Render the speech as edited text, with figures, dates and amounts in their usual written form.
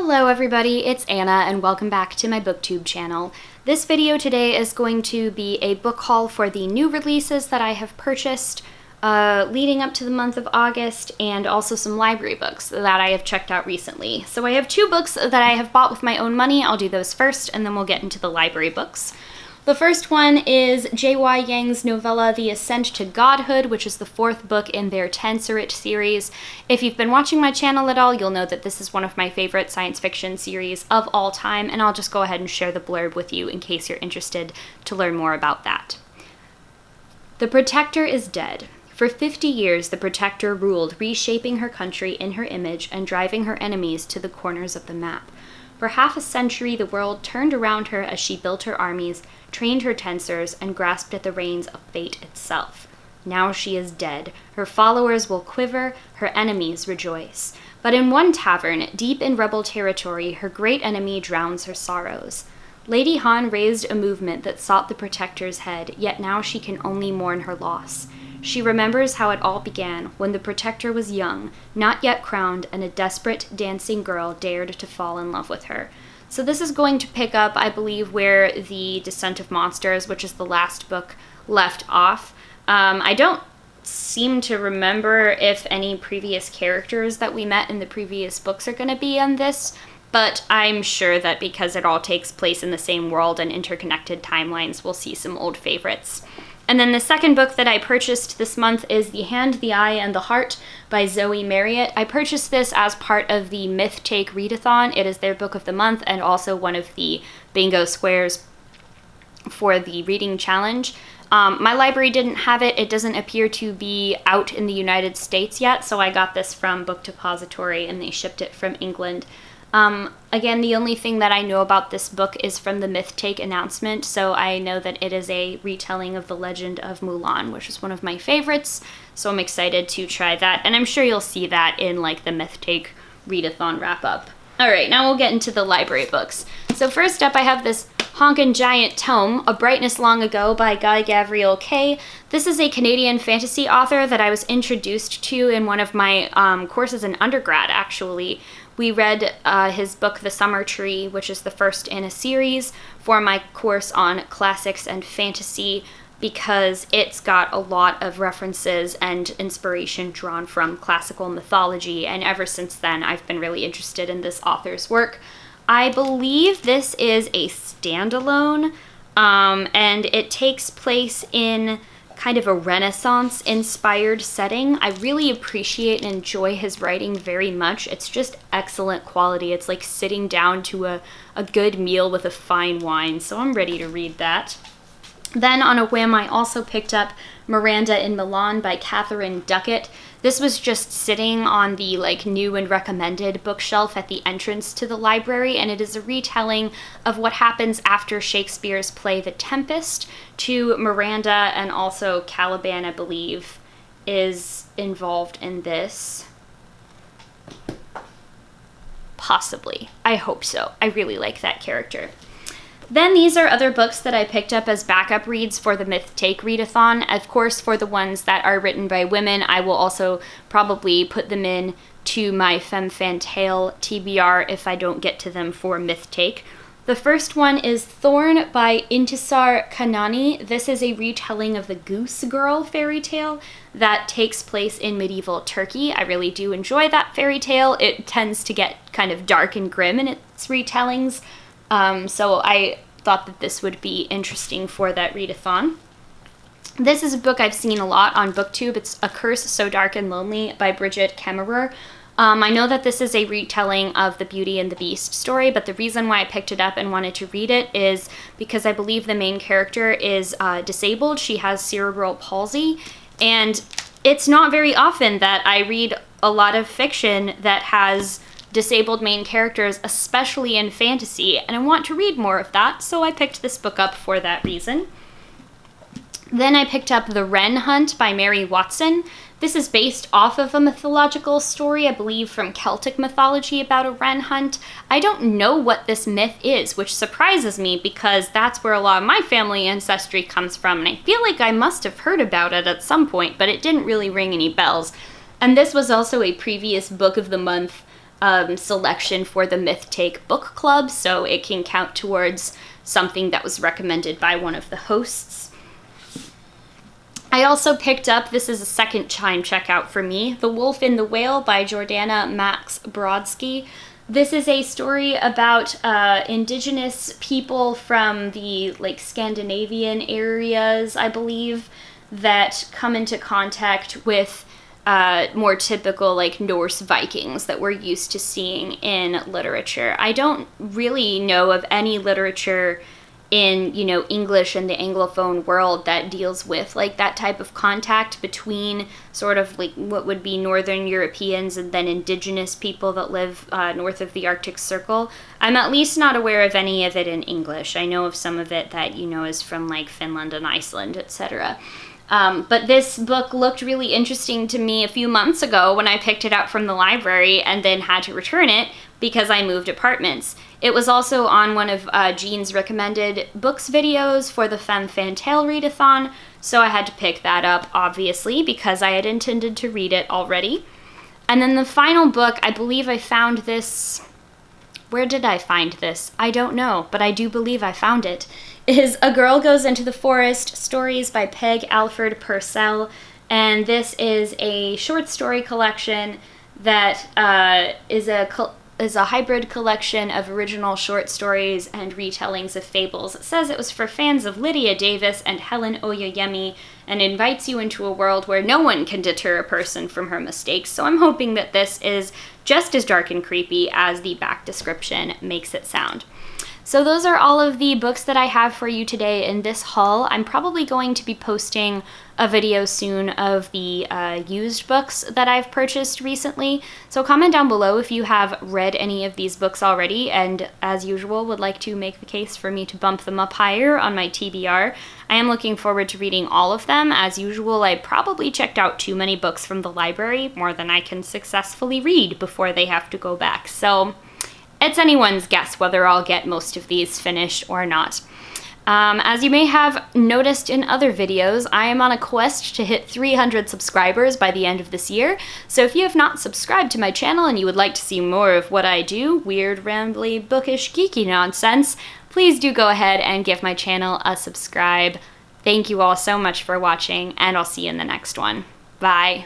Hello everybody, it's Anna and welcome back to my booktube channel. This video today is going to be a book haul for the new releases that I have purchased leading up to the month of August, and also some library books that I have checked out recently. So I have two books that I have bought with my own money. I'll do those first and then we'll get into the library books. The first one is J.Y. Yang's novella The Ascent to Godhood, which is the fourth book in their Tenseret series. If you've been watching my channel at all, you'll know that this is one of my favorite science fiction series of all time, and I'll just go ahead and share the blurb with you in case you're interested to learn more about that. The Protector is dead. For 50 years, the Protector ruled, reshaping her country in her image and driving her enemies to the corners of the map. For half a century, the world turned around her as she built her armies, trained her tensors, and grasped at the reins of fate itself. Now she is dead. Her followers will quiver, her enemies rejoice. But in one tavern, deep in rebel territory, her great enemy drowns her sorrows. Lady Han raised a movement that sought the Protector's head, yet now she can only mourn her loss. She remembers how it all began, when the Protector was young, not yet crowned, and a desperate, dancing girl dared to fall in love with her. So this is going to pick up, I believe, where the Descent of Monsters, which is the last book, left off. I don't seem to remember if any previous characters that we met in the previous books are going to be on this, but I'm sure that because it all takes place in the same world and interconnected timelines, we'll see some old favorites. And then the second book that I purchased this month is The Hand, the Eye, and the Heart by Zoe Marriott. I purchased this as part of the Myth Take Readathon. It is their book of the month and also one of the bingo squares for the reading challenge. My library didn't have it. It doesn't appear to be out in the United States yet, so I got this from Book Depository and they shipped it from England. Again, the only thing that I know about this book is from the Myth Take announcement, so I know that it is a retelling of the Legend of Mulan, which is one of my favorites, so I'm excited to try that, and I'm sure you'll see that in like the Myth Take Readathon wrap-up. Alright, now we'll get into the library books. So first up I have this honkin' giant tome, A Brightness Long Ago by Guy Gavriel Kay. This is a Canadian fantasy author that I was introduced to in one of my courses in undergrad, actually. We read his book, The Summer Tree, which is the first in a series for my course on classics and fantasy, because it's got a lot of references and inspiration drawn from classical mythology, and ever since then I've been really interested in this author's work. I believe this is a standalone, and it takes place in kind of a Renaissance-inspired setting. I really appreciate and enjoy his writing very much. It's just excellent quality. It's like sitting down to a good meal with a fine wine, so I'm ready to read that. Then on a whim, I also picked up Miranda in Milan by Catherine Duckett. This was just sitting on the new and recommended bookshelf at the entrance to the library, and it is a retelling of what happens after Shakespeare's play The Tempest to Miranda, and also Caliban, I believe, is involved in this. Possibly. I hope so. I really like that character. Then these are other books that I picked up as backup reads for the Myth Take Readathon. Of course, for the ones that are written by women, I will also probably put them in to my Femme Fatale TBR if I don't get to them for Myth Take. The first one is Thorn by Intisar Kanani. This is a retelling of the Goose Girl fairy tale that takes place in medieval Turkey. I really do enjoy that fairy tale. It tends to get kind of dark and grim in its retellings. So I thought that this would be interesting for that readathon. This is a book I've seen a lot on BookTube. It's A Curse So Dark and Lonely by Bridget Kemmerer. I know that this is a retelling of the Beauty and the Beast story, but the reason why I picked it up and wanted to read it is because I believe the main character is disabled. She has cerebral palsy, and it's not very often that I read a lot of fiction that has disabled main characters, especially in fantasy, and I want to read more of that, so I picked this book up for that reason. Then I picked up The Wren Hunt by Mary Watson. This is based off of a mythological story, I believe from Celtic mythology, about a wren hunt. I don't know what this myth is, which surprises me because that's where a lot of my family ancestry comes from, and I feel like I must have heard about it at some point, but it didn't really ring any bells. And this was also a previous book of the month selection for the Myth Take Book Club, so it can count towards something that was recommended by one of the hosts. I also picked up, this is a second time checkout for me, The Wolf and the Whale by Jordana Max Brodsky. This is a story about indigenous people from the Scandinavian areas, I believe, that come into contact with more typical Norse Vikings that we're used to seeing in literature. I don't really know of any literature in, English and the Anglophone world that deals with that type of contact between sort of what would be Northern Europeans and then indigenous people that live north of the Arctic Circle. I'm at least not aware of any of it in English. I know of some of it that, is from Finland and Iceland, etc. But this book looked really interesting to me a few months ago when I picked it up from the library and then had to return it because I moved apartments. It was also on one of Jean's recommended books videos for the Femme Fantasy Readathon, so I had to pick that up, obviously, because I had intended to read it already. And then the final book, I believe I found this... Where did I find this? I don't know, but I do believe I found it. Is A Girl Goes Into the Forest, Stories by Peg Alford Purcell, and this is a short story collection that is a hybrid collection of original short stories and retellings of fables. It says it was for fans of Lydia Davis and Helen Oyeyemi and invites you into a world where no one can deter a person from her mistakes, so I'm hoping that this is just as dark and creepy as the back description makes it sound. So those are all of the books that I have for you today in this haul. I'm probably going to be posting a video soon of the used books that I've purchased recently. So comment down below if you have read any of these books already and, as usual, would like to make the case for me to bump them up higher on my TBR. I am looking forward to reading all of them. As usual, I probably checked out too many books from the library, more than I can successfully read before they have to go back. So it's anyone's guess whether I'll get most of these finished or not. As you may have noticed in other videos, I am on a quest to hit 300 subscribers by the end of this year, so if you have not subscribed to my channel and you would like to see more of what I do, weird, rambly, bookish, geeky nonsense, please do go ahead and give my channel a subscribe. Thank you all so much for watching, and I'll see you in the next one. Bye!